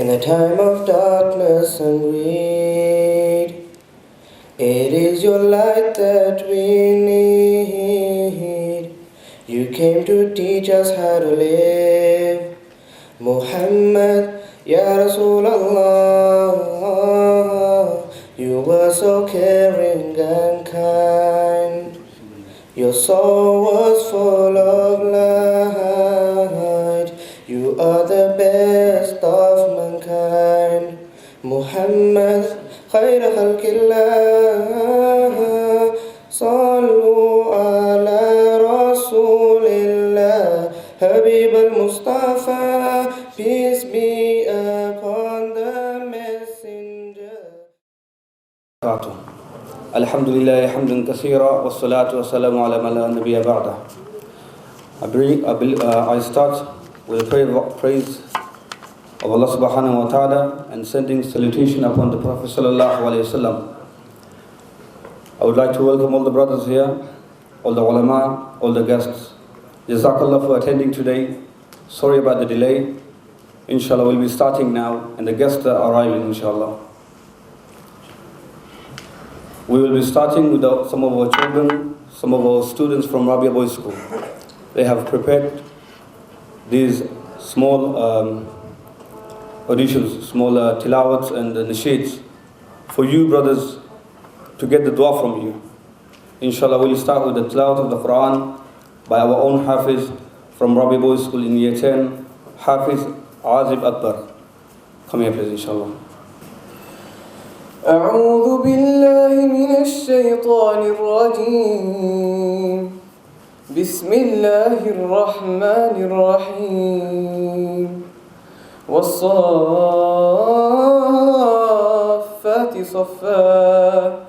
in a time of darkness and greed. It is your light that we need. You came to teach us how to live. Muhammad, Ya Rasulallah, you were so caring and kind. Your soul was full of light. You are the best of mankind. Muhammad, خير خلق الله. صلوا على رسول الله. Habib al-Mustafa, peace be upon the messenger. الحمد لله حمدا كثيرا والصلاة والسلام على من لا نبي بعده. I start with praise of Allah subhanahu wa ta'ala and sending salutation upon the Prophet sallallahu alayhi wa sallam. I would like to welcome all the brothers here, all the ulama, all the guests. Jazakallah for attending today. Sorry about the delay. Inshallah we'll be starting now and the guests are arriving inshallah. We will be starting with some of our children, some of our students from Rabia Boys School. They have prepared these small auditions, small tilawats and nasheeds for you brothers to get the dua from you. Inshallah we'll start with the tilawat of the Quran by our own Hafiz from Rabia Boys School in year 10, Hafiz Azib Akbar. Come here please inshallah. أعوذ بالله من الشيطان الرجيم بسم الله الرحمن الرحيم والصافات صفا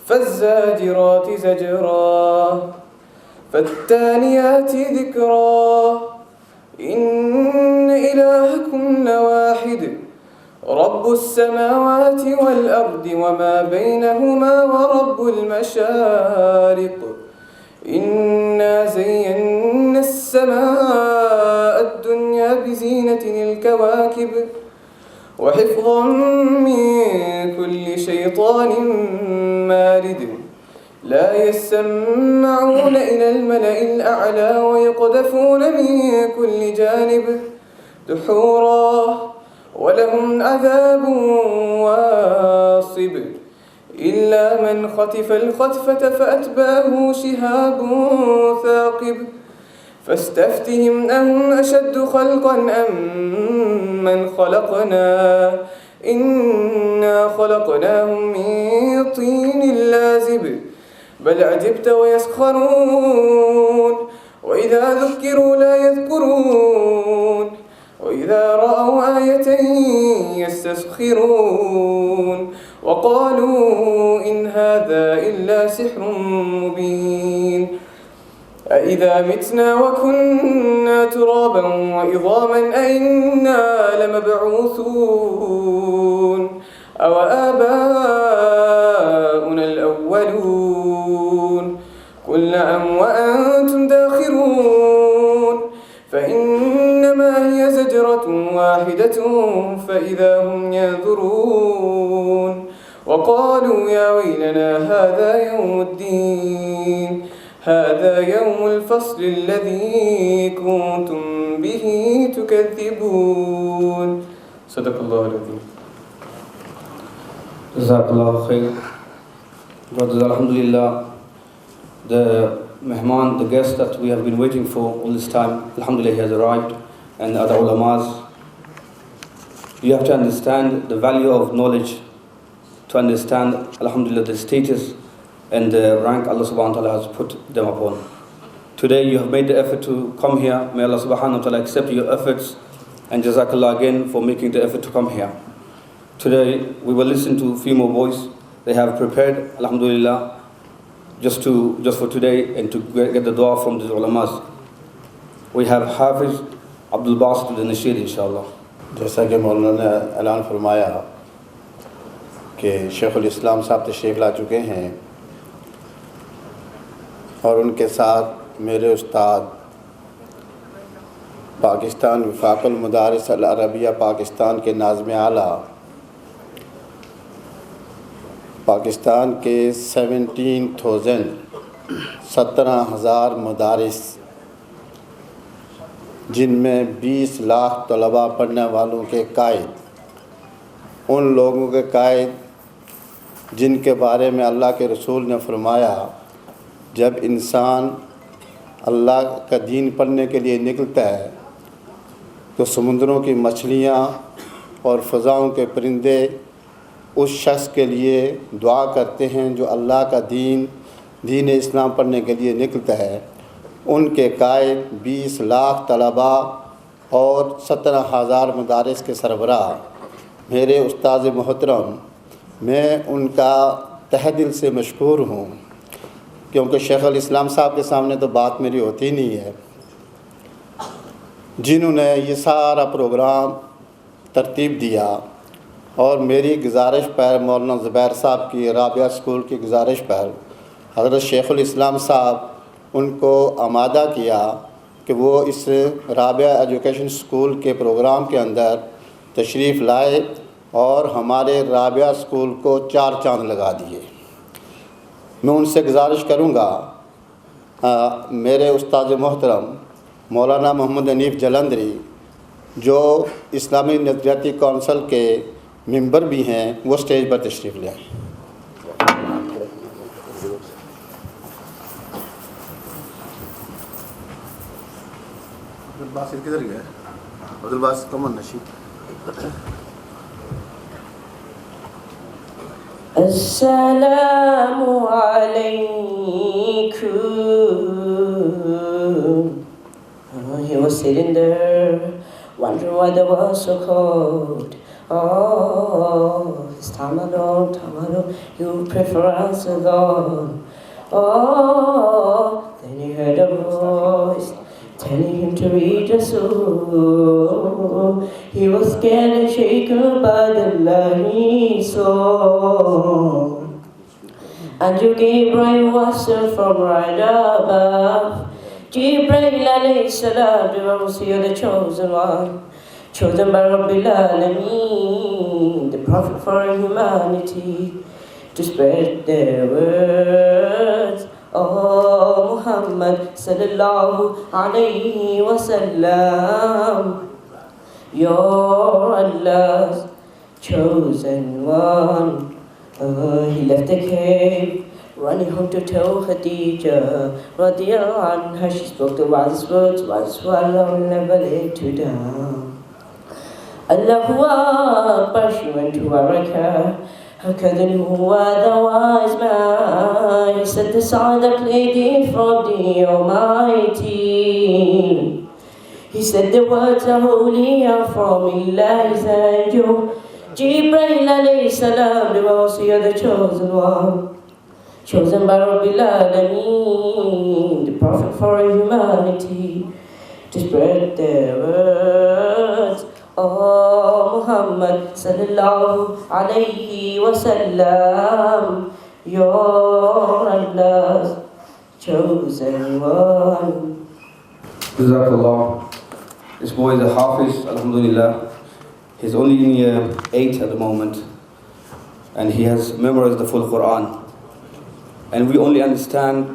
فالزاجرات زجرا فالتاليات ذكرا إن إلهكم لواحد رب السماوات والأرض وما بينهما ورب المشارق إنا زينا السماء الدنيا بزينة الكواكب وحفظا من كل شيطان مارد لا يسمعون إلى الملأ الأعلى ويقذفون من كل جانب دحورا ولهم عذاب واصب إلا من خطف الخطفة فأتباه شهاب ثاقب فاستفتهم أهم أشد خلقا أم من خلقنا إنا خلقناهم من طين لازب بل عجبت ويسخرون وإذا ذكروا لا يذكرون وإذا رأوا آية يستسخرون وقالوا إن هذا إلا سحر مبين أإذا متنا وكنا ترابا وعظاما أئنا لمبعوثون أو آباؤنا الأولون قل نعم وأنتم داخرون فإنما هي زجرة واحدة فإذا هم ينظرون وقالوا يا ويلنا هذا يوم الدين هذا يوم الفصل الذي كنتم به تكذبون صدق الله العظيم. Jazakallah khair. Brothers, alhamdulillah, the mehman, the guest that we have been waiting for all this time, alhamdulillah, he has arrived, and other ulamas. You have to understand the value of knowledge, to understand, alhamdulillah, the status and the rank Allah subhanahu wa ta'ala has put them upon. Today you have made the effort to come here. May Allah subhanahu wa ta'ala accept your efforts, and jazakallah again for making the effort to come here. Today we will listen to a few more boys. They have prepared, alhamdulillah, just for today and to get the dua from the ulamas. We have Hafiz Abdul Basit to the Nasheed inshallah. जैसा कि मौलाना ने ऐलान फरमाया कि शेखुल इस्लाम साहब तशरीफ़ ला चुके हैं और उनके साथ मेरे उस्ताद पाकिस्तान वफाकुल मदारिस अल अरबिया पाकिस्तान के नाज़िम आला पाकिस्तान के 17,000 मदारिस जिनमें 20 लाख तलबा पढ़ने वालों के कायद, उन लोगों के कायद जिनके बारे में अल्लाह के रसूल ने फरमाया जब इंसान अल्लाह का दीन पढ़ने के लिए निकलता है तो समुद्रों की मछलियाँ और फ़ज़ाओं के परिंदे उस शख्स के लिए दुआ करते हैं जो अल्लाह का दीन इस्लाम पढ़ने के लिए निकलता है। उनके कायद 20 लाख तलबा और 17,000 मदारिस के सरबराह मेरे उस्ताद मोहतरम, मैं उनका तहे दिल से मशकूर हूँ, क्योंकि शेख अल इस्लाम साहब के सामने तो बात मेरी होती नहीं है, जिन्होंने ये सारा प्रोग्राम तरतीब दिया। और मेरी गुजारिश पर, मौलाना ज़ुबैर साहब की राबिया स्कूल की गुजारिश पर हज़रत शेख अल इस्लाम साहब उनको आमादा किया कि वो इस राबिया एजुकेशन स्कूल के प्रोग्राम के अंदर तशरीफ़ लाए और हमारे राबिया स्कूल को 4 चांद लगा दिए। मैं उनसे गुजारिश करूँगा, मेरे उस्ताद मोहतरम मौलाना मोहम्मद हनीफ़ जलंधरी जो इस्लामी नज़रियाती कौंसिल के मेंबर भी हैं, वो स्टेज पर तशरीफ़ ले आए। बासिर किधर गया? अब्दुल बासिर कमर Nasheed. Assalamu alaikum. He was sitting there, wondering why the world was so cold. Oh, this time alone, you prefer answer God. Oh, then he heard a voice telling him to read the soul. He was scared and shaken by the light he saw. And you Gabriel was sent from right above. Jibreel alayhi salam, you're the chosen one, chosen by Rabbil Alameen, the prophet for humanity, to spread their words. Oh Muhammad sallallahu alayhi wa sallam, you're Allah's chosen one. He left the cave, running home to tell Khadija radiyallahu anha. She spoke the wise words Allah will never let you down. Allahu Akbar, she went to Araka. Her cousin who was the wise man, he said the song that played in from the Almighty. He said the words are holy and from Eli's angel. Jibreel alayhi salam, the Wasi, the chosen one, chosen by Rabbil Alameen, the prophet for humanity, to spread their words. Oh Muhammad sallallahu alayhi wa sallam, you're Allah's chosen one. Jazakallah. This boy is a Hafiz, alhamdulillah. He's only in year 8 at the moment, and he has memorized the full Quran. And we only understand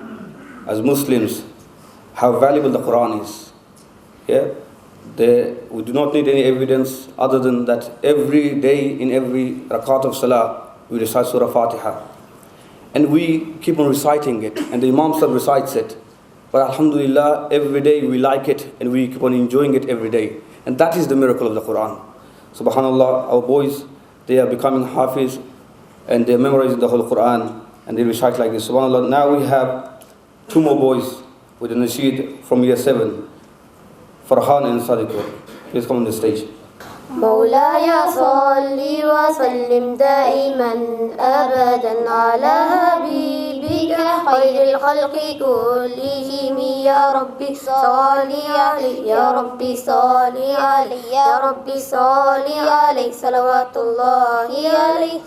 as Muslims how valuable the Quran is. Yeah? We do not need any evidence other than that every day in every rakat of salah we recite Surah Fatiha. And we keep on reciting it, and the Imam Sahib recites it. But alhamdulillah, every day we like it and we keep on enjoying it every day. And that is the miracle of the Quran. Subhanallah, our boys, they are becoming Hafiz and they are memorizing the whole Quran and they recite like this. Subhanallah, now we have 2 more boys with the Nasheed from year 7, Farhan and Sadiq. Please come on the stage. مولاي صل وسلم دائما أبدا على حبيبك خير الخلق كلهم يا ربي صل عليه يا ربي صل عليه يا ربي صل عليه صلوات الله عليه.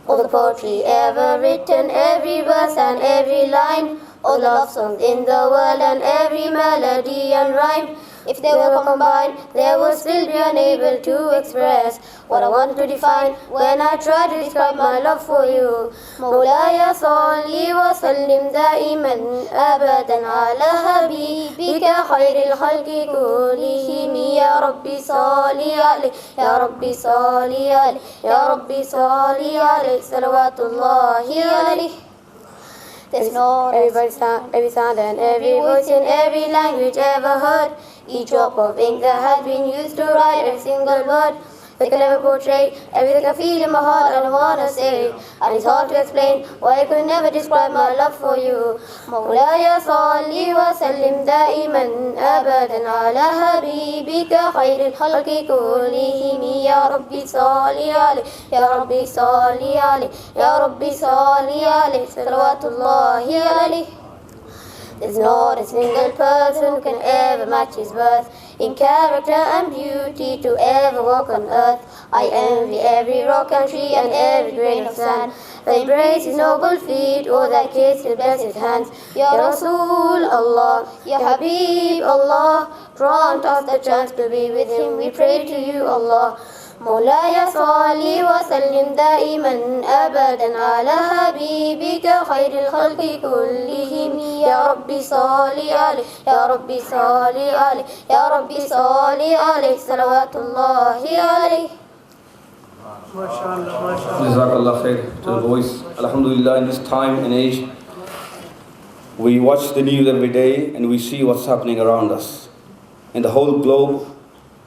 All the poetry ever written, every verse and every line, all the love songs in the world and every melody and rhyme, If they were combined, they would still be unable to express what I want to define when I try to describe my love for you. مولاي صلي وسلم دائما أبدا على حبيبك خير الخلق كلهم يا ربي صلي عليه يا ربي صلي عليه يا ربي صلي عليه صلوات الله عليه. There's no every sound and every voice in every language ever heard. Each drop of ink that has been used to write every single word. They can never portray everything I feel in my heart and I wanna say. And it's hard to explain why I could never describe my love for you. مولاي صلي وسلم دائما أبدا على حبيبك خير الخلق كلهم يا ربي صلي عليه يا ربي صلي عليه يا ربي صلي عليه صلوات الله عليه. There's not a single person who can ever match his worth in character and beauty to ever walk on earth. I envy every rock and tree and every grain of sand that embrace his noble feet or that kiss his blessed hands. Ya Rasul Allah, Ya Habib Allah, grant us the chance to be with him. We pray to you Allah. مولاي صلي وسلم دائما أبدا على حبيبك خير الخلق كلهم يا ربي صلي عليه يا ربي صلي عليه يا ربي صلي عليه صلوات الله عليه. Jazakallah khair to the voice. Alhamdulillah, in this time and age, we watch the news every day and we see what's happening around us. In the whole globe,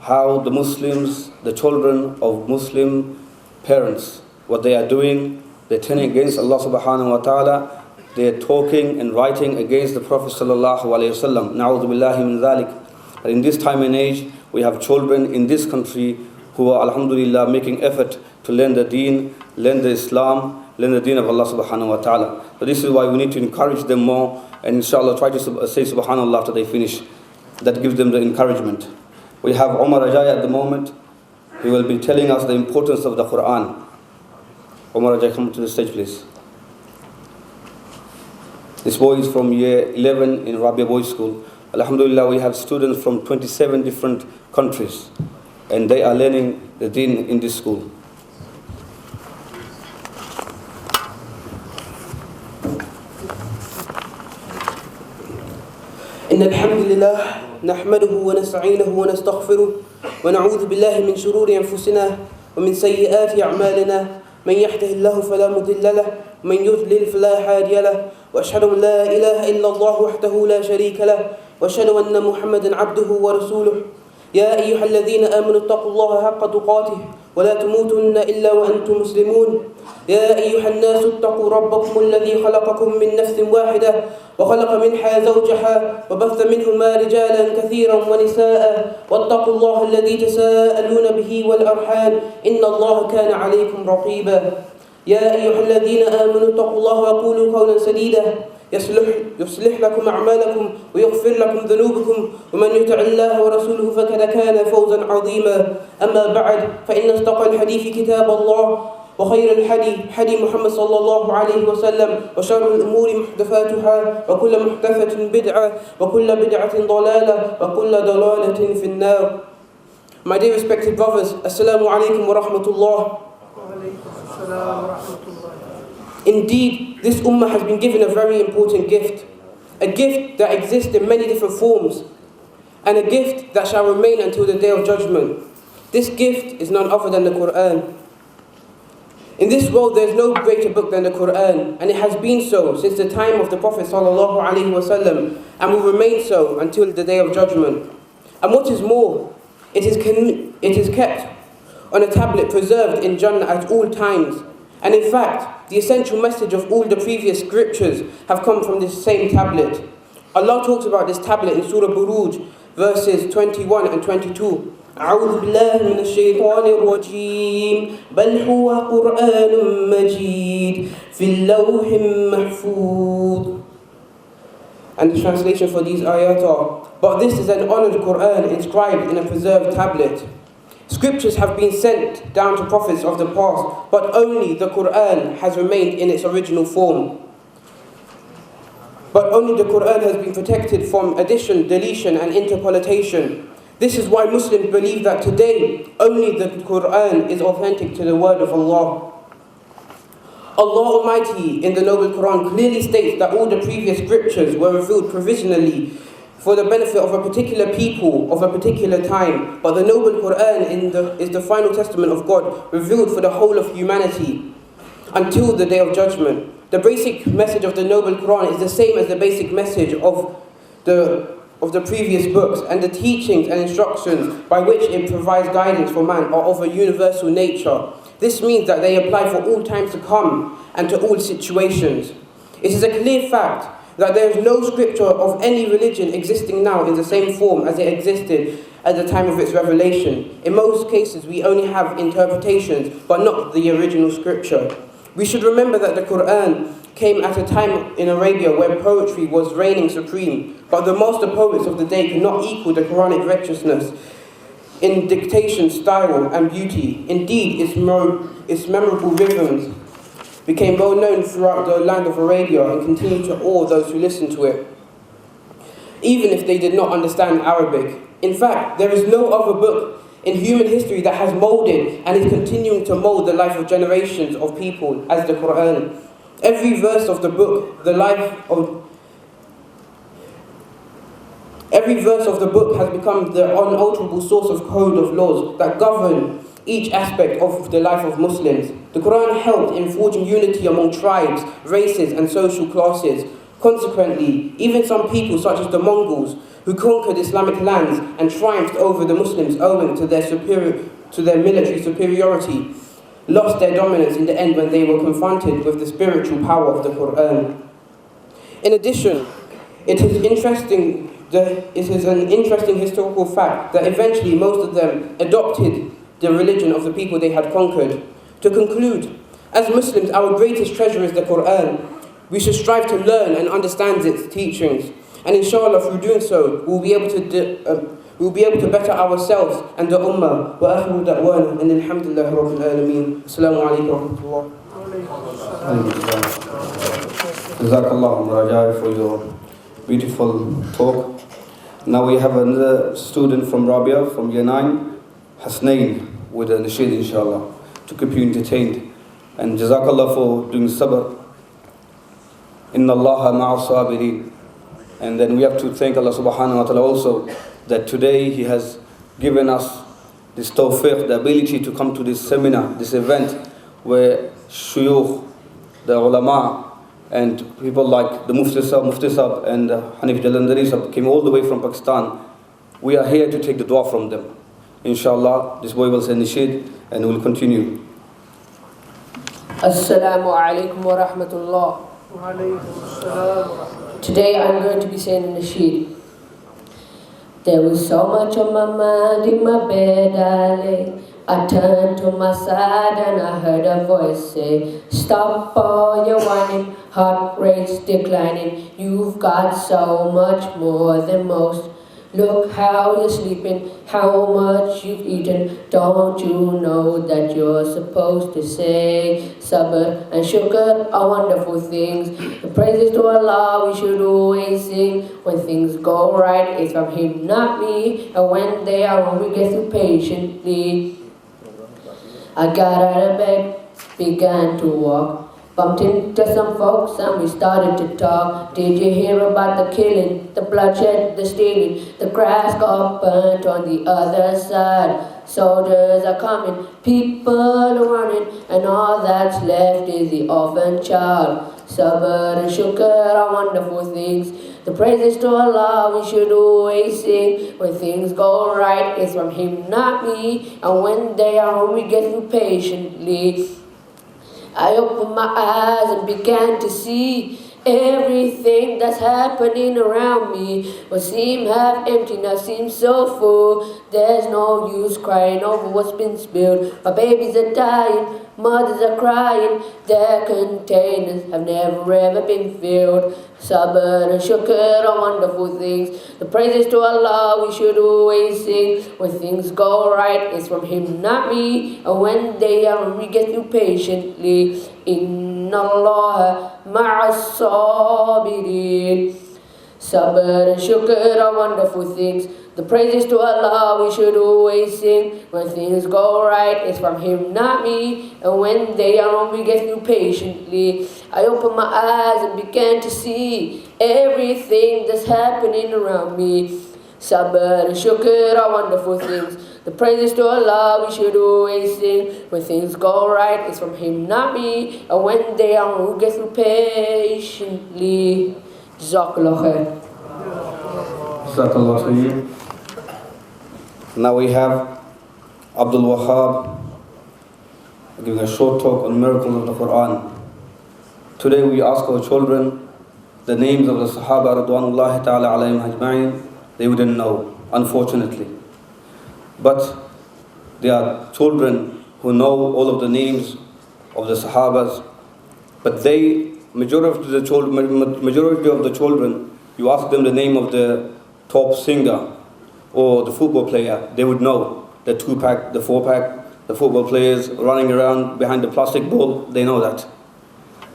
how the Muslims, the children of Muslim parents, what they are doing, they're turning against Allah subhanahu wa ta'ala, they're talking and writing against the Prophet sallallahu alayhi wa sallam. Na'udhu billahi min dhalik. But in this time and age, we have children in this country who are, alhamdulillah, making effort to learn the deen, learn the Islam, learn the deen of Allah subhanahu wa ta'ala. So this is why we need to encourage them more, and inshallah try to say subhanallah after they finish. That gives them the encouragement. We have Umar Ajay at the moment. He will be telling us the importance of the Quran. Umar Ajay, come to the stage, please. This boy is from year 11 in Rabia Boys School. Alhamdulillah, we have students from 27 different countries, and they are learning the deen in this school. إن الحمد لله نحمده ونستعينه ونستغفره ونعوذ بالله من شرور أنفسنا ومن سيئات أعمالنا من يهده الله فلا مضل له ومن يضلل فلا هادي له وأشهد أن لا إله إلا الله وحده لا شريك له وأشهد أن محمدا عبده ورسوله يا أيها الذين آمنوا اتقوا الله حق تقاته ولا تموتن إلا وأنتم مسلمون يا أيها الناس اتقوا ربكم الذي خلقكم من نفس واحدة وخلق منها زوجها وبث منهما رجالا كثيرا ونساء واتقوا الله الذي تساءلون به والأرحام إن الله كان عليكم رقيبا يا أيها الذين آمنوا اتقوا الله وقولوا قولا سديدا يصلح لكم أعمالكم ويغفر لكم ذنوبكم ومن يطع الله ورسوله فقد كان فوزا عظيما أما بعد فإن أصدق الحديث كتاب الله وخير الحدي حدي محمد صلى الله عليه وسلم وشر الأمور محدثاتها وكل محدثة بدعة وكل بدعة ضلالة وكل ضلالة في النار. My dear respected brothers, Assalamu alaikum wa rahmatullah. Indeed, this ummah has been given a very important gift, a gift that exists in many different forms, and a gift that shall remain until the day of judgment. This gift is none other than the Quran. In this world there is no greater book than the Quran, and it has been so since the time of the Prophet ﷺ, and will remain so until the day of judgment. And what is more, it is kept on a tablet preserved in Jannah at all times. And in fact, the essential message of all the previous scriptures have come from this same tablet. Allah talks about this tablet in Surah Buruj, verses 21 and 22. أعوذ بالله من الشيطان الرجيم بل هو قرآن مجيد في اللوح محفوظ. And the translation for these ayat are, but this is an honored Quran inscribed in a preserved tablet. Scriptures have been sent down to prophets of the past, but only the Quran has remained in its original form. but only the Quran has been protected from addition, deletion and interpolation. This is why Muslims believe that today only the Quran is authentic to the word of Allah. Allah Almighty in the Noble Quran clearly states that all the previous scriptures were revealed provisionally for the benefit of a particular people of a particular time, but the Noble Quran is the final testament of God, revealed for the whole of humanity until the Day of Judgment. The basic message of the Noble Quran is the same as the basic message of the previous books, and the teachings and instructions by which it provides guidance for man are of a universal nature. This means that they apply for all times to come and to all situations. It is a clear fact that there is no scripture of any religion existing now in the same form as it existed at the time of its revelation. In most cases, we only have interpretations, but not the original scripture. We should remember that the Quran came at a time in Arabia where poetry was reigning supreme, but the master poets of the day could not equal the Quranic righteousness in dictation, style and beauty. Indeed, its memorable rhythms became well known throughout the land of Arabia and continued to awe those who listened to it, even if they did not understand Arabic. In fact, there is no other book in human history that has molded and is continuing to mold the life of generations of people as the Quran. Every verse of the book, every verse of the book has become the unalterable source of code of laws that govern each aspect of the life of Muslims. The Quran helped in forging unity among tribes, races and social classes. Consequently, even some people such as the Mongols, who conquered Islamic lands and triumphed over the Muslims owing to their military superiority, lost their dominance in the end when they were confronted with the spiritual power of the Quran. In addition, it is an interesting historical fact that eventually most of them adopted the religion of the people they had conquered. To conclude, as Muslims, our greatest treasure is the Quran. We should strive to learn and understand its teachings, and inshallah, through doing so, we'll be able to better ourselves and the ummah. Wa akhiru da'wana and alhamdulillah rabbil alameen. Assalamu alaikum wa rahmatullah. Jazakallah Rajai for your beautiful talk. Now we have another student from Rabia, from Year 9, Hasnain, with a nasheed inshallah, to keep you entertained. And Jazakallah for doing sabr. Inna Allaha ma'a sabirin. And then we have to thank Allah subhanahu wa ta'ala also that today He has given us this tawfiq, the ability to come to this seminar, this event where shuyukh, the ulama, and people like the Mufti Sahab and Hanif Jalandhari Sahab came all the way from Pakistan. We are here to take the dua from them. Inshallah, this boy will say nasheed and will continue. Assalamu alaikum wa rahmatullah. Today I'm going to be saying a nasheed. There was so much on my mind in my bed I lay. I turned to my side and I heard a voice say, stop all your whining, heart rate's declining. You've got so much more than most. Look how you're sleeping, how much you've eaten. Don't you know that you're supposed to say sabr and shukr are wonderful things. The praises to Allah we should always sing. When things go right, it's from Him, not me. And when they are wrong, we get through patiently. I got out of bed, began to walk. Bumped into some folks and we started to talk. Did you hear about the killing, the bloodshed, the stealing? The grass got burnt on the other side. Soldiers are coming, people are running, and all that's left is the orphan child. Sabr and shukr are wonderful things. The praises to Allah we should always sing. When things go right, it's from Him, not me. And when they are wrong, we get through patiently. I opened my eyes and began to see everything that's happening around me. What seemed half empty now seems so full. There's no use crying over what's been spilled. My babies are dying, mothers are crying. Their containers have never ever been filled. Sabr and shukr are wonderful things. The praises to Allah we should always sing. When things go right, it's from Him, not me. And when they are wrong, we get through patiently. Allah ma'a as-sabirin. Sabr and shukr are wonderful things. The praises to Allah we should always sing. When things go right, it's from Him, not me. And when they are wrong, we get through patiently. I opened my eyes and began to see everything that's happening around me. Sabr and shukr are wonderful things. The praises to Allah we should always sing. When things go right, it's from Him, not me. And when they are wrong, we get through patiently. Jazakallah khair. Jazakallah khair. Now we have Abdul Wahab giving a short talk on miracles of the Quran. Today we ask our children the names of the Sahaba Radwanullahi Ta'ala alayhim ajma'in. They wouldn't know, unfortunately. But there are children who know all of the names of the Sahabas. But majority of the children, you ask them the name of the top singer or the football player, they would know the 2-pack, the 4-pack, the football players running around behind the plastic ball, they know that.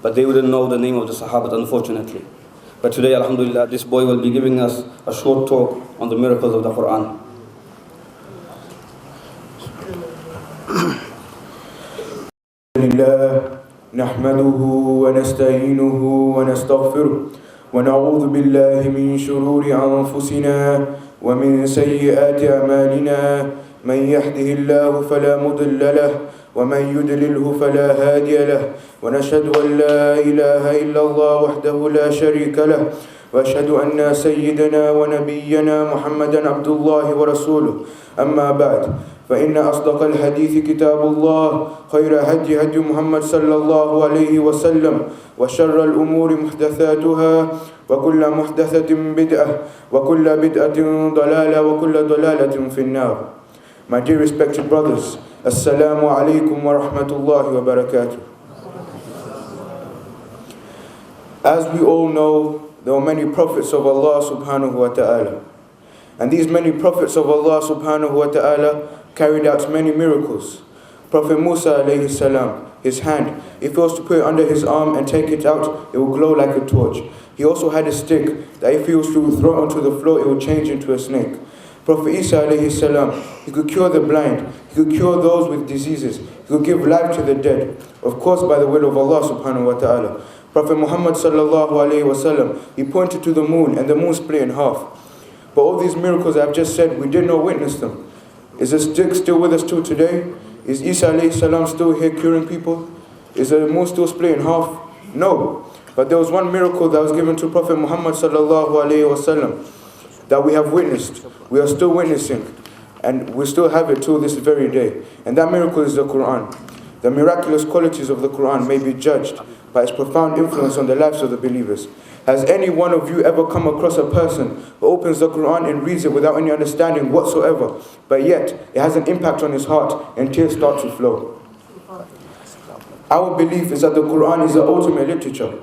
But they wouldn't know the name of the Sahabat, unfortunately. But today, alhamdulillah, this boy will be giving us a short talk on the miracles of the Quran. نحمده ونستعينه ونستغفره ونعوذ بالله من شرور أنفسنا ومن سيئات أعمالنا من يهده الله فلا مضل له ومن يضلله فلا هادي له ونشهد أن لا إله إلا الله وحده لا شريك له وأشهد أن سيدنا ونبينا محمدا عبد الله ورسوله أما بعد فإن أصدق الحديث كتاب الله خير هدي هدي محمد صلى الله عليه وسلم وشر الأمور محدثاتها وكل محدثة بدعة وكل بدعة ضلالة وكل ضلالة في النار. My dear respected brothers, Assalamu alaikum wa rahmatullahi wa barakatuh. As we all know, there were many prophets of Allah subhanahu wa ta'ala. And these many prophets of Allah subhanahu wa ta'ala carried out many miracles. Prophet Musa alayhi salam, his hand, if he was to put it under his arm and take it out, it would glow like a torch. He also had a stick that if he was to throw it onto the floor, it would change into a snake. Prophet Isa alayhi salam, he could cure the blind, he could cure those with diseases, he could give life to the dead, of course by the will of Allah subhanahu wa ta'ala. Prophet Muhammad sallallahu alayhi wa sallam, he pointed to the moon and the moon split in half. But all these miracles I've just said, we did not witness them. Is the stick still with us till today? Is Isa alayhi salam still here curing people? Is the moon still split in half? No. But there was one miracle that was given to Prophet Muhammad sallallahu alayhi wa sallam that we have witnessed. We are still witnessing. And we still have it till this very day. And that miracle is the Quran. The miraculous qualities of the Quran may be judged by its profound influence on the lives of the believers. Has any one of you ever come across a person who opens the Quran and reads it without any understanding whatsoever, but yet it has an impact on his heart and tears start to flow? Our belief is that the Quran is the ultimate literature.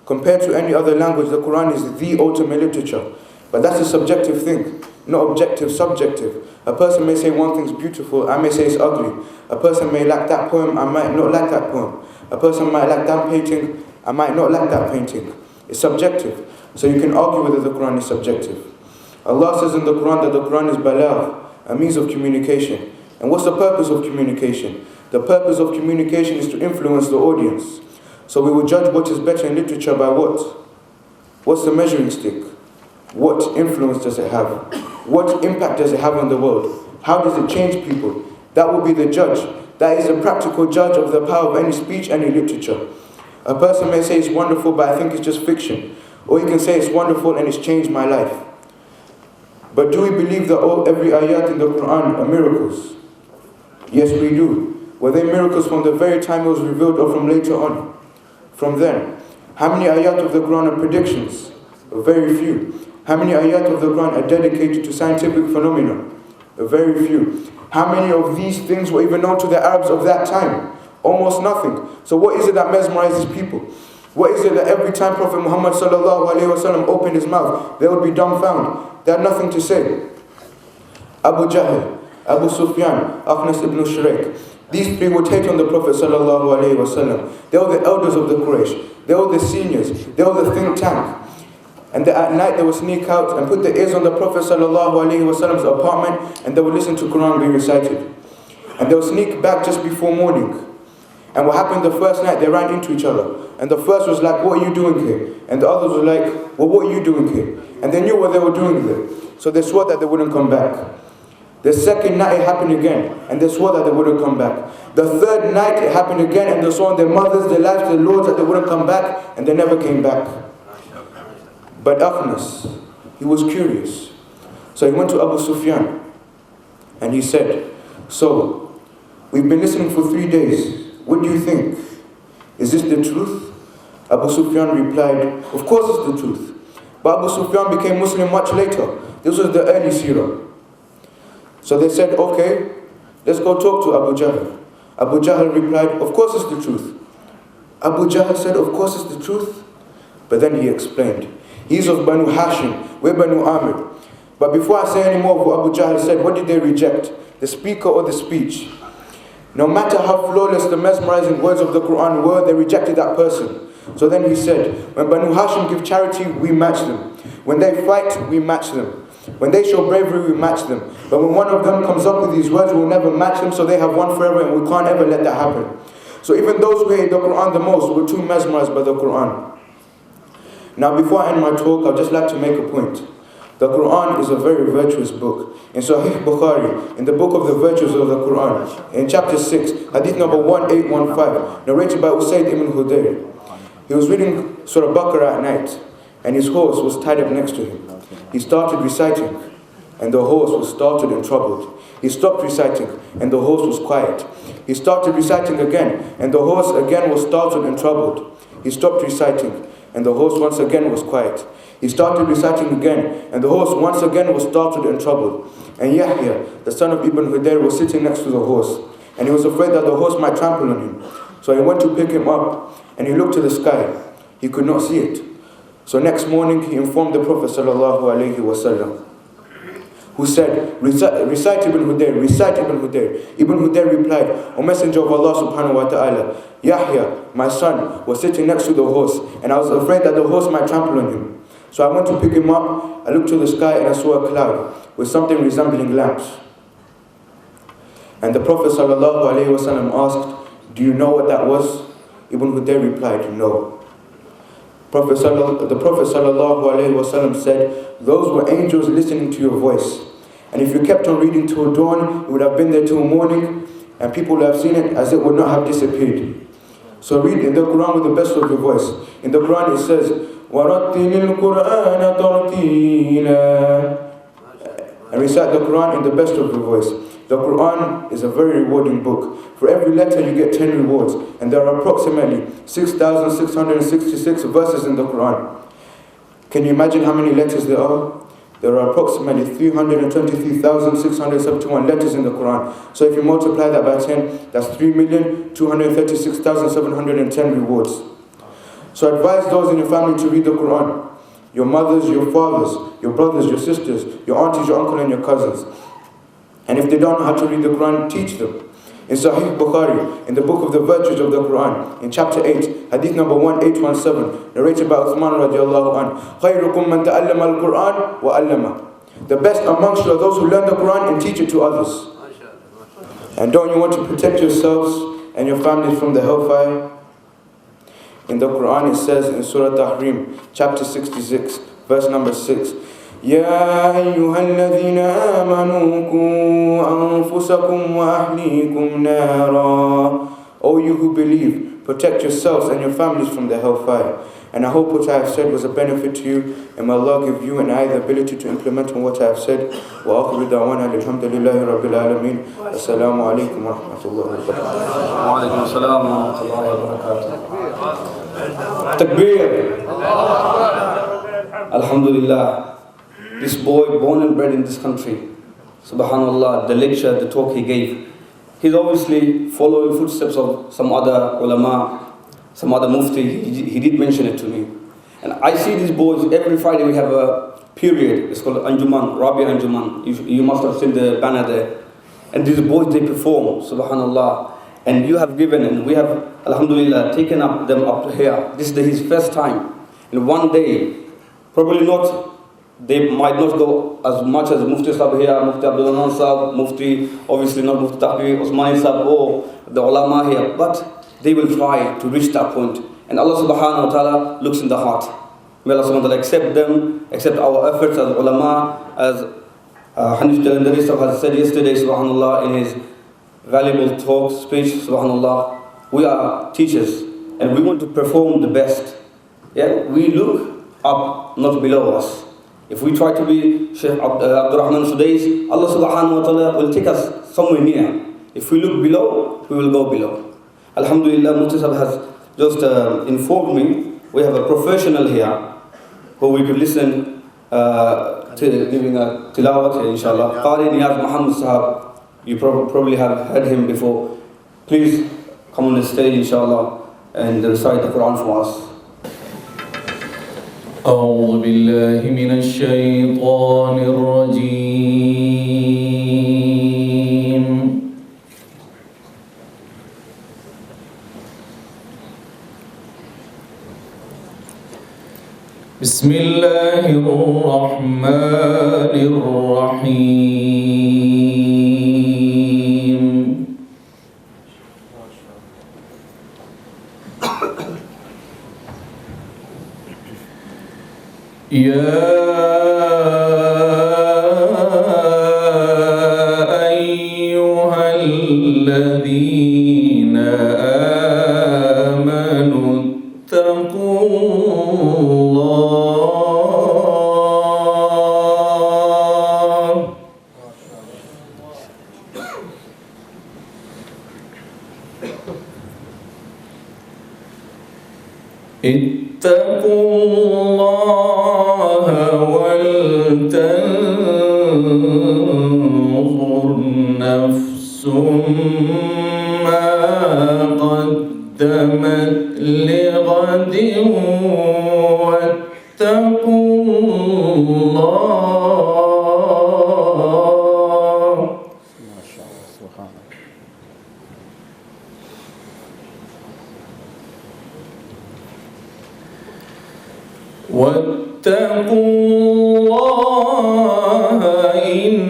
Compared to any other language, the Quran is the ultimate literature. But that's a subjective thing, not objective, subjective. A person may say one thing's beautiful, I may say it's ugly. A person may like that poem, I might not like that poem. A person might like that painting, I might not like that painting. It's subjective. So you can argue whether the Quran is subjective. Allah says in the Quran that the Quran is balagh, a means of communication. And what's the purpose of communication? The purpose of communication is to influence the audience. So we will judge what is better in literature by what? What's the measuring stick? What influence does it have? What impact does it have on the world? How does it change people? That will be the judge. That is the practical judge of the power of any speech, any literature. A person may say it's wonderful, but I think it's just fiction. Or he can say it's wonderful and it's changed my life. But do we believe that every ayat in the Quran are miracles? Yes, we do. Were they miracles from the very time it was revealed or from later on? From then. How many ayat of the Quran are predictions? Very few. How many ayat of the Quran are dedicated to scientific phenomena? Very few. How many of these things were even known to the Arabs of that time? Almost nothing. So what is it that mesmerizes people? What is it that every time Prophet Muhammad sallallahu alaihi wasallam opened his mouth, they would be dumbfounded? They had nothing to say. Abu Jahl, Abu Sufyan, Akhnas ibn Shurayk, These three would hate on the Prophet sallallahu alaihi wasallam. They were the elders of the Quraysh. They were the seniors. They were the think tank. And at night they would sneak out and put their ears on the Prophet sallallahu alaihi wasallam's apartment, and they would listen to Quran being recited. And they would sneak back just before morning. And what happened the first night, they ran into each other. And the first was like, what are you doing here? And the others were like, well, what are you doing here? And they knew what they were doing there. So they swore that they wouldn't come back. The second night it happened again, and they swore that they wouldn't come back. The third night it happened again, and they swore on their mothers, their lives, their lords that they wouldn't come back, and they never came back. But Akhnas, he was curious. So he went to Abu Sufyan, and he said, so, we've been listening for 3 days. What do you think? Is this the truth? Abu Sufyan replied, of course it's the truth. But Abu Sufyan became Muslim much later. This was the early seerah. So they said, okay, let's go talk to Abu Jahl. Abu Jahl replied, of course it's the truth. Abu Jahl said, of course it's the truth. But then he explained, he's of Banu Hashim, we're Banu Amir. But before I say any more of what Abu Jahl said, what did they reject? The speaker or the speech? No matter how flawless the mesmerizing words of the Quran were, they rejected that person. So then he said, when Banu Hashim give charity, we match them. When they fight, we match them. When they show bravery, we match them. But when one of them comes up with these words, we'll never match them, so they have won forever, and we can't ever let that happen. So even those who hate the Quran the most were too mesmerized by the Quran. Now before I end my talk, I'd just like to make a point. The Quran is a very virtuous book. In Sahih Bukhari, in the book of the virtues of the Quran, in chapter 6, hadith number 1815, narrated by Usayd ibn Hudayr. He was reading Surah Baqarah at night, and his horse was tied up next to him. He started reciting, and the horse was startled and troubled. He stopped reciting, and the horse was quiet. He started reciting again, and the horse again was startled and troubled. He stopped reciting, and the horse once again was quiet. He started reciting again, and the horse once again was startled and troubled. And Yahya, the son of Ibn Hudayr, was sitting next to the horse, and he was afraid that the horse might trample on him. So he went to pick him up, and he looked to the sky. He could not see it. So next morning he informed the Prophet ﷺ, who said, recite Ibn Hudayr, recite Ibn Hudayr. Ibn Hudayr replied, O Messenger of Allah subhanahu wa ta'ala, Yahya, my son, was sitting next to the horse, and I was afraid that the horse might trample on him. So I went to pick him up, I looked to the sky, and I saw a cloud with something resembling lamps. And the Prophet ﷺ asked, do you know what that was? Ibn Hudayr replied, no. The Prophet ﷺ said, those were angels listening to your voice. And if you kept on reading till dawn, it would have been there till morning, and people would have seen it as it would not have disappeared. So read in the Quran with the best of your voice. In the Quran it says, وَرَتِّلِ الْقُرْآنَ تَرْتِيلًا, and recite the Quran in the best of your voice. The Quran is a very rewarding book. For every letter you get 10 rewards, and there are approximately 6,666 verses in the Quran. Can you imagine how many letters there are? There are approximately 323,671 letters in the Quran. So if you multiply that by 10, that's 3,236,710 rewards. So advise those in your family to read the Quran. Your mothers, your fathers, your brothers, your sisters, your aunties, your uncle, and your cousins. And if they don't know how to read the Quran, teach them. In Sahih Bukhari, in the book of the virtues of the Quran, in chapter 8, hadith number 1817, narrated by Uthman radiallahu anhu, خَيْرُكُمْ مَنْ تَأَلَّمَ الْقُرْآنَ وَأَلَّمَ. The best amongst you are those who learn the Quran and teach it to others. And don't you want to protect yourselves and your families from the hellfire? In the Quran it says in Surah Tahrim, chapter 66, verse number 6, يا أيها الذين آمنوا قوا أنفسكم وأهليكم نارا. O you who believe, protect yourselves and your families from the hellfire. And I hope what I have said was a benefit to you, and may Allah give you and I the ability to implement on what I have said. وآخر دعوانا الحمد لله رب العالمين. السلام عليكم ورحمة الله وبركاته. وعليكم السلام ورحمة الله وبركاته. Takbir. Alhamdulillah. This boy, born and bred in this country, subhanallah, the lecture, the talk he gave, he's obviously following footsteps of some other ulama, some other mufti. He did mention it to me. And I see these boys, every Friday we have a period, it's called Anjuman, Rabi Anjuman. You must have seen the banner there. And these boys, they perform, subhanallah. And you have given, and we have, alhamdulillah, taken up them up here. This is his first time. And one day, probably not, they might not go as much as Mufti Sahib here, Mufti Abdul Rahman Sahib, Mufti, obviously not Mufti Taqi, Osmani Sahib, or the ulama here, but they will try to reach that point. And Allah subhanahu wa ta'ala looks in the heart. May Allah subhanahu wa ta'ala accept them, accept our efforts as ulama, as Hanif Jalandhari Sahib has said yesterday, subhanallah, in his valuable talk, speech, subhanallah. We are teachers, and we want to perform the best. Yeah, we look up, not below us. If we try to be Shaykh Abdul Rahman Sudais, Allah subhanahu wa ta'ala will take us somewhere near. If we look below, we will go below. Alhamdulillah, Mufti Sahib has just informed me, we have a professional here who we could listen to giving a tilawat here, inshallah. Qari Niyaz Muhammad Sahib, you probably have heard him before. Please come on the stage, inshallah, and recite the Quran for us. أعوذ بالله من الشيطان الرجيم بسم الله الرحمن الرحيم يا أيها الذين آمنوا اتقوا الله اتقوا الله ولتنظر نفس ما قدمت لغد واتقوا الله ما شاء الله سبحان الله واتقوا الله إن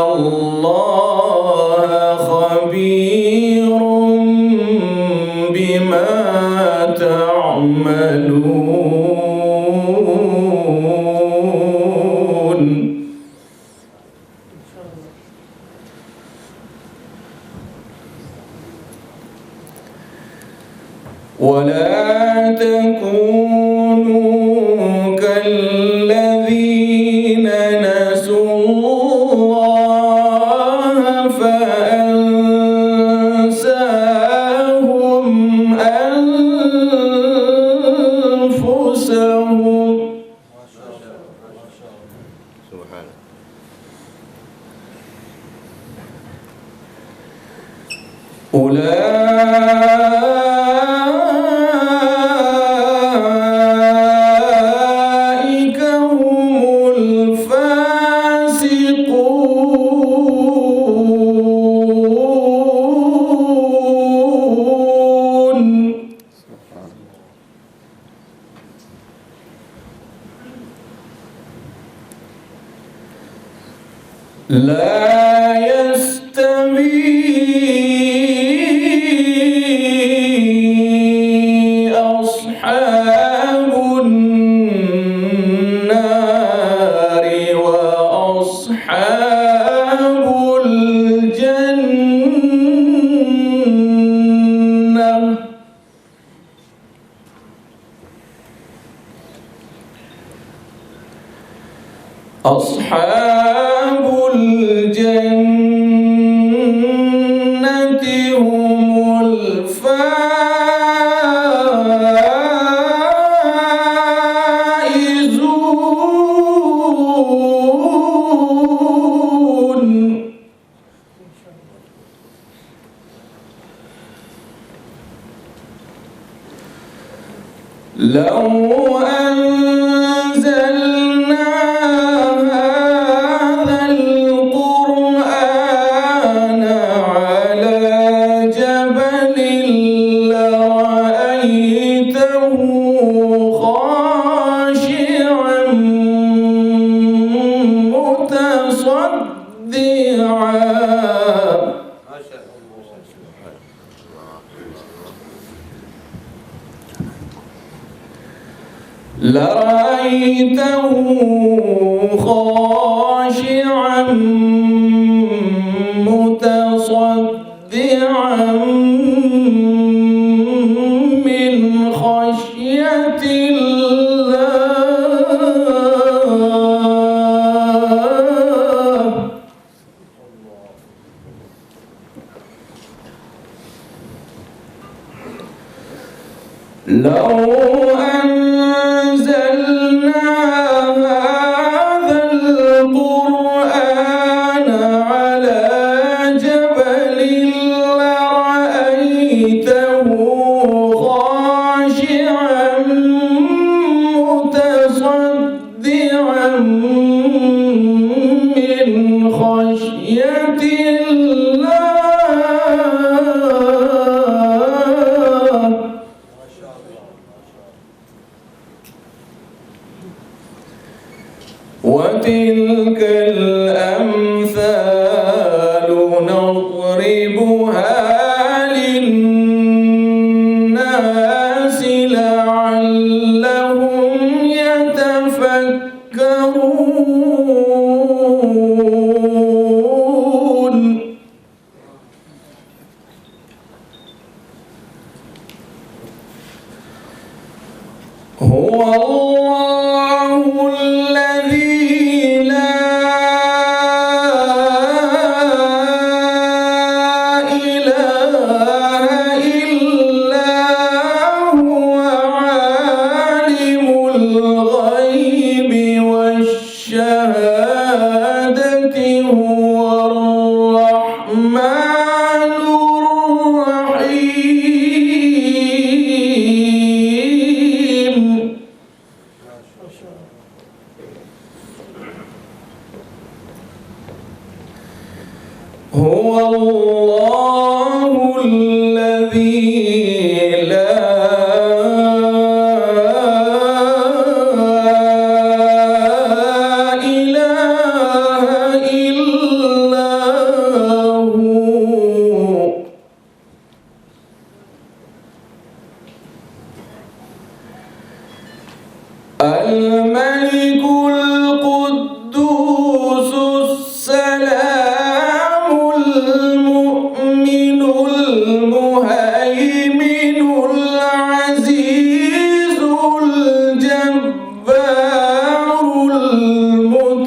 الله خبير بما تعملون ولا تكونوا كالذين نسوا الله فأنساهم أنفسهم أولئك هم الفاسقون لا يستوي أصحاب النار وأصحاب الجنة أصحاب الجنة هم الفائزون لو أنزلنا هذا القرآن لرأيته خاشعا متصدعا من خشية الله. لو أنزلنا هذا القرآن على جبل لرأيته خاشعا متصدعا من خشية الله. وتلك الأمثال نضربها للناس لعلهم يتفكرون. هو الله الذي لا إله إلا هو عالم الغيب والشهادة هو الرحمن الرحيم. هو الله الذي لا إله إلا هو. الملك القدوس السلام المؤمن المهيمن العزيز الجبار المتكبر.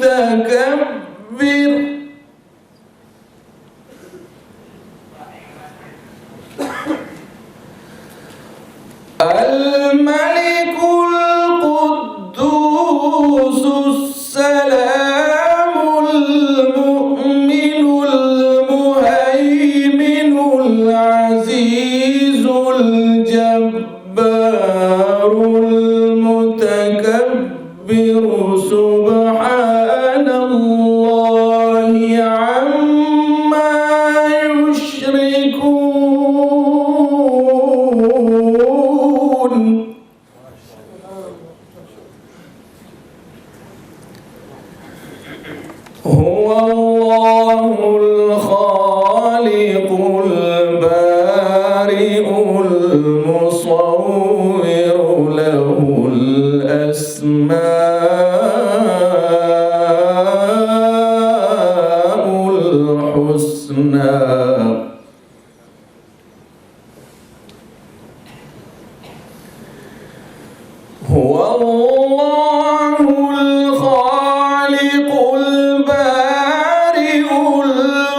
الملك القدوس السلام المؤمن المهيمن العزيز الجبار المتكبر سبحان الله عما يشركون. هو الله الخالق البارئ المصور له الأسماء الحسنى. هو الله الخالق البارئ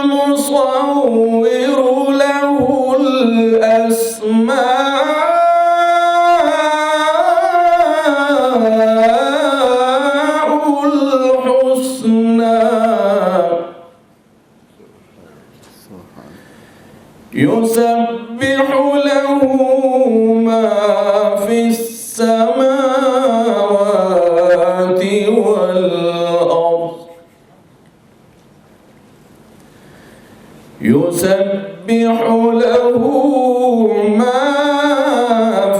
المصور له الأسماء الحسنى. يسبح له ما في السماوات والأرض. يسبح له ما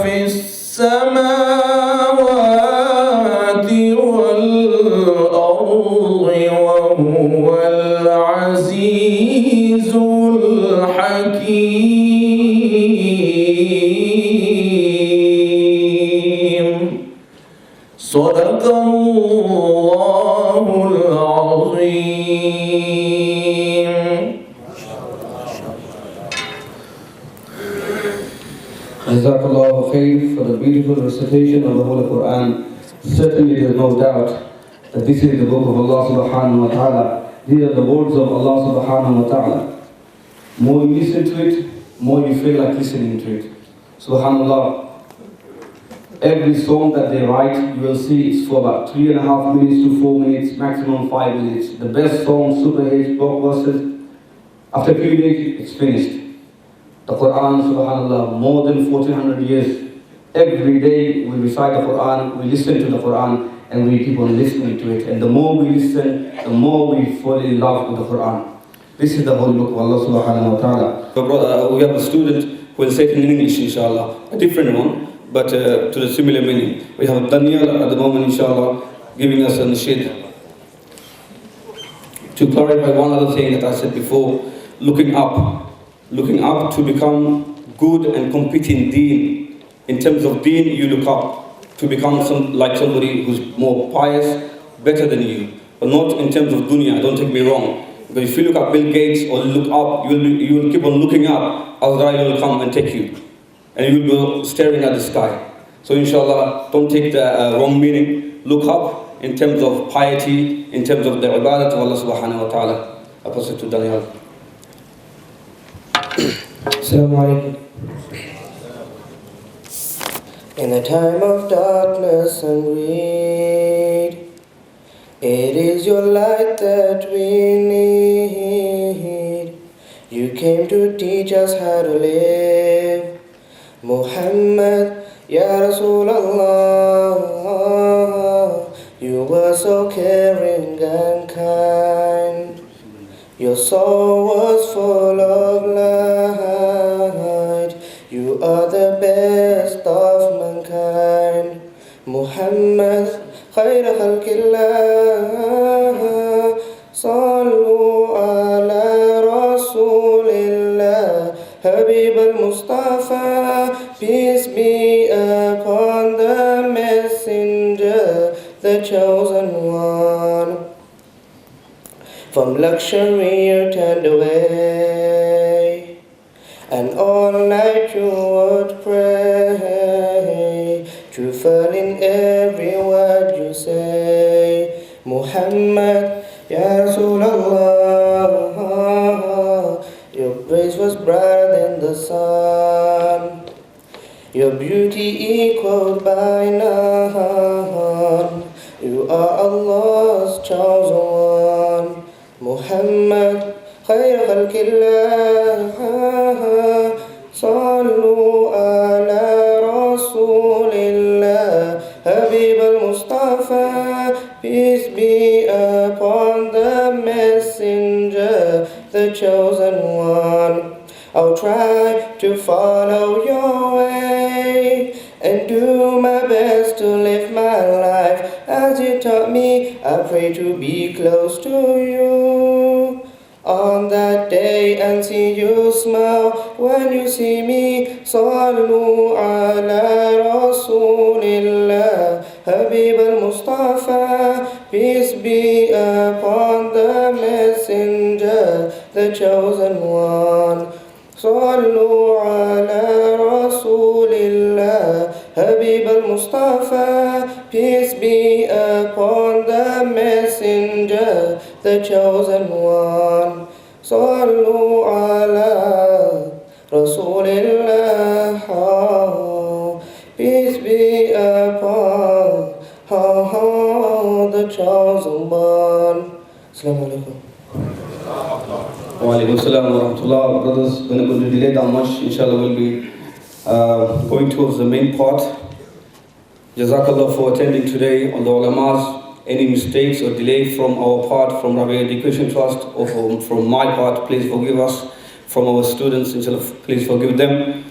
في السماوات والأرض وهو العزيز الحكيم. صدق الله العظيم. Jazakallahu khair for the beautiful recitation of the Holy Quran. Certainly there is no doubt that this is the book of Allah subhanahu wa ta'ala. These are the words of Allah subhanahu wa ta'ala. More you listen to it, more you feel like listening to it. Subhanallah. Every song that they write, you will see it's for about 3.5 minutes to 4 minutes, maximum 5 minutes. The best songs, super hits, blockbusters. After a few days, it's finished. The Quran, subhanallah, more than 1400 years. Every day we recite the Quran, we listen to the Quran, and we keep on listening to it. And the more we listen, the more we fall in love with the Quran. This is the holy book of Allah subhanahu wa ta'ala. We have a student who will say it in English, inshallah, a different one, but to the similar meaning. We have Daniel at the moment, inshallah, giving us a nasheed. To clarify one other thing that I said before, looking up to become good and compete in deen. In terms of deen, you look up to become like somebody who's more pious, better than you. But not in terms of dunya, don't take me wrong. But if you look at Bill Gates or look up, you will keep on looking up, Azrael will come and take you. And you will go staring at the sky. So inshallah, don't take the wrong meaning. Look up in terms of piety, in terms of the ibadat of Allah subhanahu wa ta'ala. I pass it to Daniel. Assalamu alaikum. In a time of darkness and greed, it is your light that we need. You came to teach us how to live. Muhammad, Ya Rasulallah, you were so caring and kind. Your soul was full of light. You are the best of mankind. Muhammad, khayr khalqillah, sallu ala Rasulillah, Habib al-Mustafa, peace be upon the messenger, the chosen one. From luxury you turned away, and all night you would pray, truthful in every word you say. Muhammad, Ya Rasulallah, your praise was brighter than the sun, your beauty equaled by none. You are Allah's chosen one. Muhammad, khayr khalqillah, sallu ala Rasulillah, Habib al-Mustafa, peace be upon the messenger, the chosen one. I'll try to follow your way and do my best to live my life as you taught me. I pray to be close to you on that day and see you smile when you see me. Sallu ala Rasulillah, Habib al-Mustafa, peace be upon the messenger, the chosen one. Sallu ala Rasulillah, Habib al-Mustafa, peace be upon the messenger, the chosen one. Sallu ala Rasulillah, peace be upon the chosen one. Assalamu alaikum. Wa alaikum salam wa rahmatullah. Brothers, we're not going to delay that much. Inshallah, we'll be going towards the main part. Jazakallah for attending today on the ulamas. Any mistakes or delay from our part, from Rabia Education Trust, or from my part, please forgive us. From our students, inshallah, please forgive them.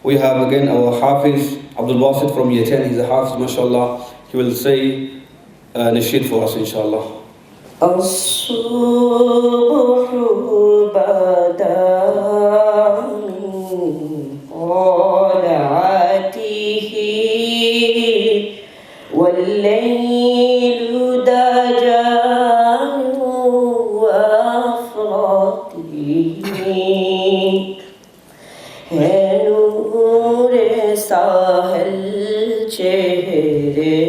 We have again our Hafiz, Abdul Basit from Year 10. He's a Hafiz, mashallah. He will say nasheed for us, inshallah. الصبح بدا من طلعته والليل Sahal चेहरे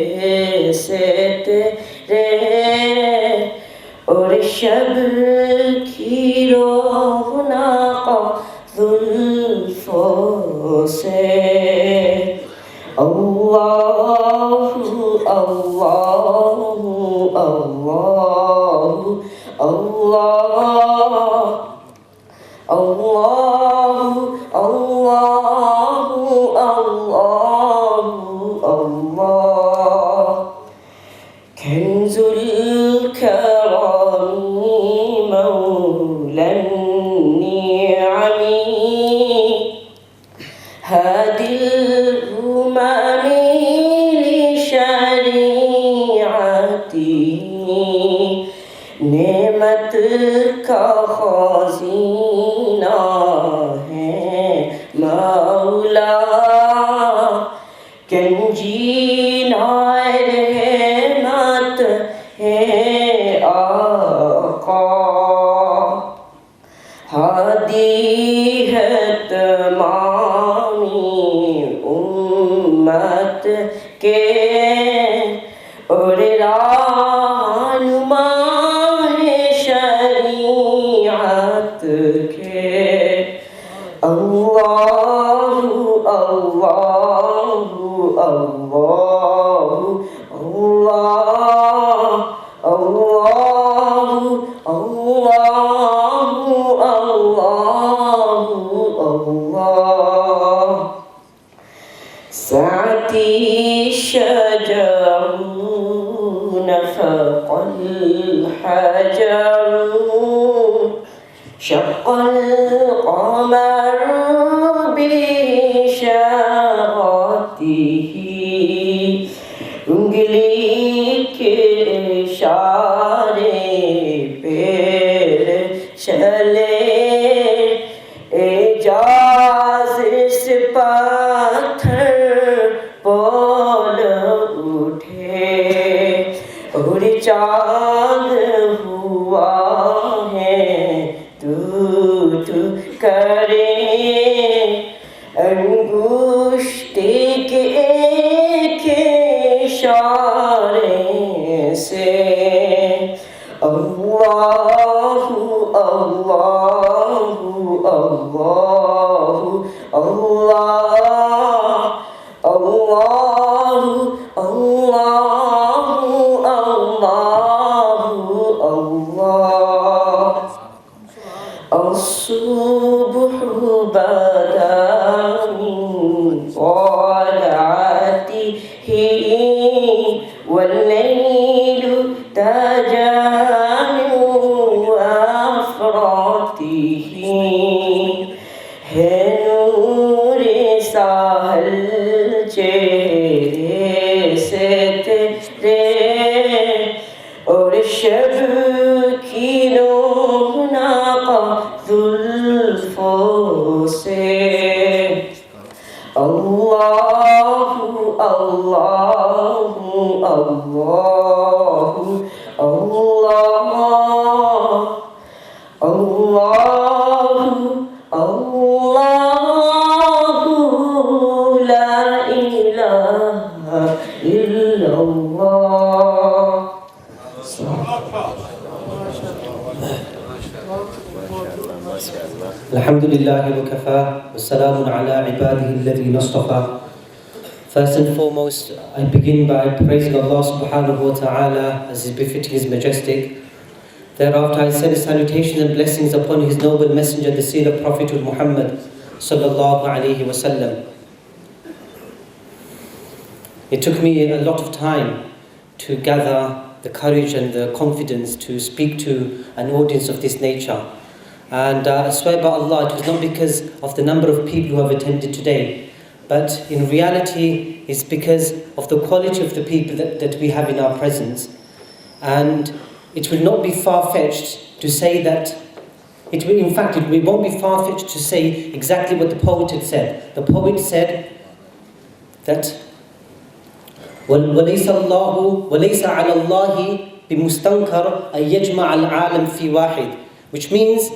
से तेरे और शब की रौनक जुल्फों से अल्लाहु अल्लाहु अल्लाहु अल्लाह अल्लाहु अल्लाहु अल्लाहु अल्लाह कंजुल करामी मौलन निअमी हादिल हुमामी लिशरीअती नेमत का खज़ीना है मौला कंजीनाए रहमत है आका हादी है तमामी उम्मत के और रहनुमा शरीअत के अल्लाहु अल्लाहु अल्लाहु अल्लाह अल्लाहु अल्लाहु अल्लाहु अल्लाह साती शजरून फक़ल हजरून शक़ल क़मर बिशरतिही उंगली के इशारे पैर चले एजाज से पत्थर बोल उठे और चांद हुआ है टूट करे अंगूष्ठे के एक इशारे से अल्लाहु अल्लाहु अल्लाहु अल्लाह अल्लाहु अल्लाहु अल्लाहु अल्लाह الصبح بدا من طلعته والليل تجا من أفراته है नूर साहल चेहरे से तेरे और शब की रौनक जुल्फों से अल्लाहु अल्लाहु अल्लाहु अल्लाह अल्लाहु अल्लाहु ला इलाहा इल्लल्लाह Alhamdulillahi wa kafa wa salamun ala ibadihi alladhina istafa. First and foremost, I begin by praising Allah subhanahu wa ta'ala as is befitting His majestic. Thereafter I send salutations and blessings upon His noble messenger, the seer of Prophet Muhammad sallallahu alayhi wa sallam. It took me a lot of time to gather the courage and the confidence to speak to an audience of this nature. And I swear by Allah, it was not because of the number of people who have attended today, but in reality it's because of the quality of the people that we have in our presence. And it will not be far-fetched to say that, it won't be far-fetched to say exactly what the poet had said. The poet said that وَلَيْسَ عَلَى اللَّهِ بِمُسْتَنْكَرْ أَن يَجْمَعَ الْعَالَمْ فِي وَاحِدٍ, which means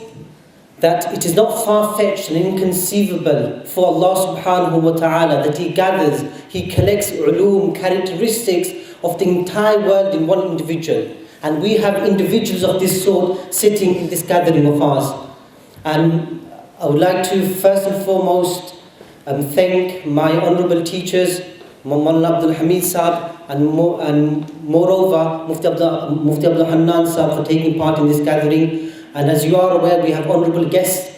that it is not far-fetched and inconceivable for Allah subhanahu wa ta'ala that He gathers, He collects ulum, characteristics of the entire world in one individual. And we have individuals of this sort sitting in this gathering of ours. And I would like to first and foremost thank my honourable teachers, Mawlana Abdul Hamid Sahib, and moreover Mufti Abdul Hannan Sahib, for taking part in this gathering. And as you are aware, we have honourable guests,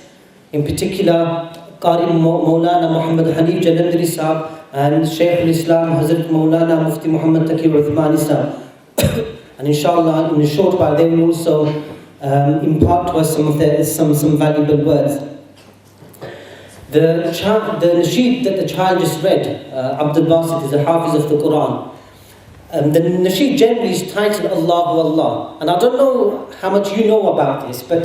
in particular Qari Mawlana Muhammad Hanif Jalandhari Sahib and Shaykh al-Islam Hazrat Mawlana Mufti Muhammad Taqi Uthmani Sahib. And inshallah, in a short while, they will also impart to us some valuable words. The nasheed that the child just read, Abdul Basit, is a hafiz of the Quran. The nasheed generally is titled Allahu Allah. And I don't know how much you know about this, but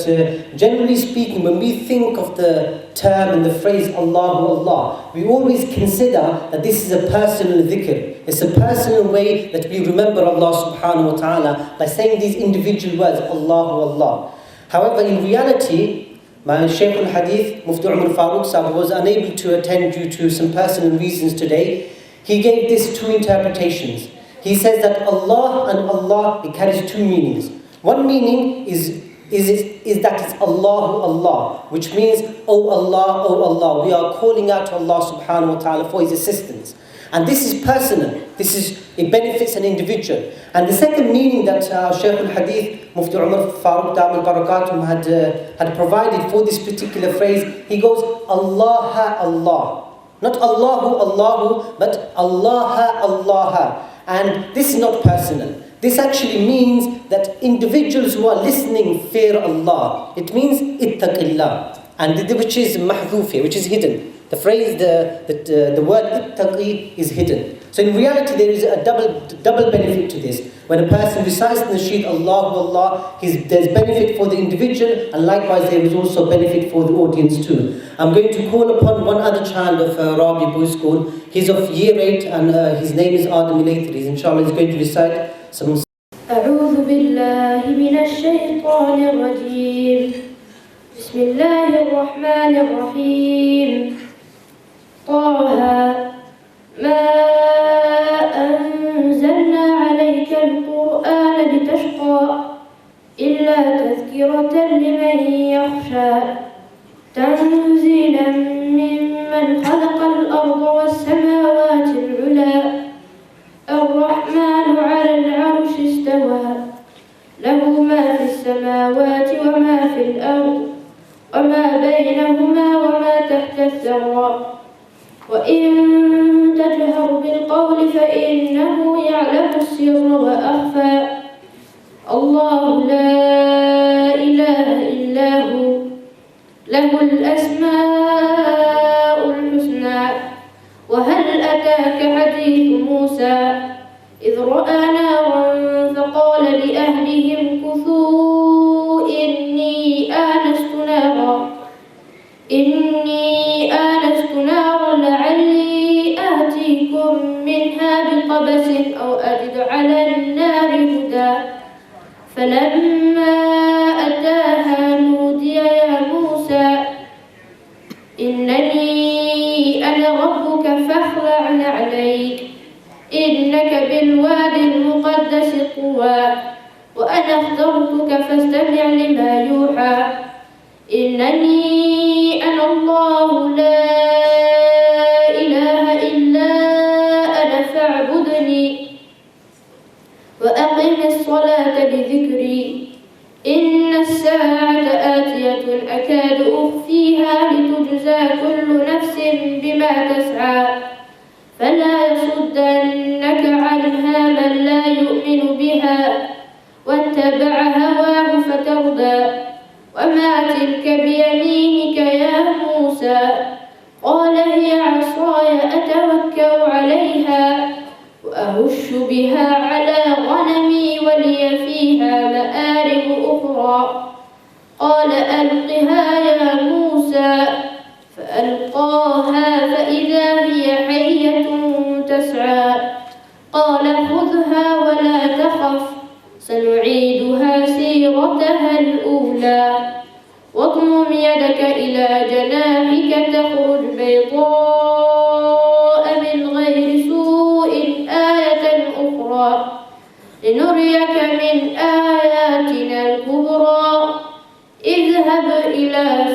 generally speaking, when we think of the term and the phrase Allahu Allah, we always consider that this is a personal dhikr. It's a personal way that we remember Allah subhanahu wa ta'ala by saying these individual words, Allahu Allah. However, in reality, my Shaykh al-Hadith, Mufti Umar Farooq Sahib, was unable to attend due to some personal reasons today. He gave this two interpretations. He says that Allah and Allah, it carries two meanings. One meaning is that it's Allahu Allah, which means, Oh Allah, we are calling out to Allah subhanahu wa ta'ala for His assistance. And this is personal. It benefits an individual. And the second meaning that Shaykh al-Hadith, Mufti Umar Farooq Dam al-Barakatum had provided for this particular phrase, he goes, Allah. Not Allahu Allahu, but Allah. And this is not personal. This actually means that individuals who are listening fear Allah. It means ittaqillah, and which is mahdhuf here, which is hidden. The phrase, the word ittaqi is hidden. So in reality, there is a double benefit to this. When a person recites the nasheed Allahu Allah, there's benefit for the individual, and likewise there is also benefit for the audience too. I'm going to call upon one other child of Rabi Boys School. He's of year 8 and his name is Adam Ilaytris. Inshallah, he's going to recite some. أعوذ بالله من الشيطان الرجيم. بسم الله الرحمن الرحيم. طه ما أنزلنا عليك القرآن لتشقى إلا تذكرة لمن يخشى تنزيلا ممن خلق الأرض والسماوات العلى الرحمن على العرش استوى له ما في السماوات وما في الأرض وما بينهما وما تحت الثرى وإن تجهر بالقول فإنه يعلم السر وأخفى الله لا إله إلا هو له الأسماء الحسنى وهل أتاك حديث موسى إذ رأى نارا فقال لأهلهم كثوا إني آنست نارا لعلي آتيكم منها بقبس أو أجد على النار هدى فلما أتاها نودي يا موسى إنني أنا ربك فاخلع عليك إنك بالوادي المقدس طوى وأنا اخترتك فاستمع لما يوحى إنني أنا الله لا إله إلا أنا فاعبدني وأقم الصلاة لذكري إن الساعة آتية أكاد أخفيها لتجزى كل نفس بما تسعى فلا يصدنك عنها من لا يؤمن بها واتبع هواه فتردى وما تلك بيمينك يا موسى قال هي عصاي أتوكأ عليها وأهش بها على غنمي ولي فيها مآرب أخرى قال ألقها يا موسى فألقاها فإذا هي حية تسعى قال خذها ولا تخف سنعيدها سيرتها الأولى واضمم يدك تخرج بيضاء من غير سوء آية أخرى لنريك من آياتنا الكبرى اذهب إلى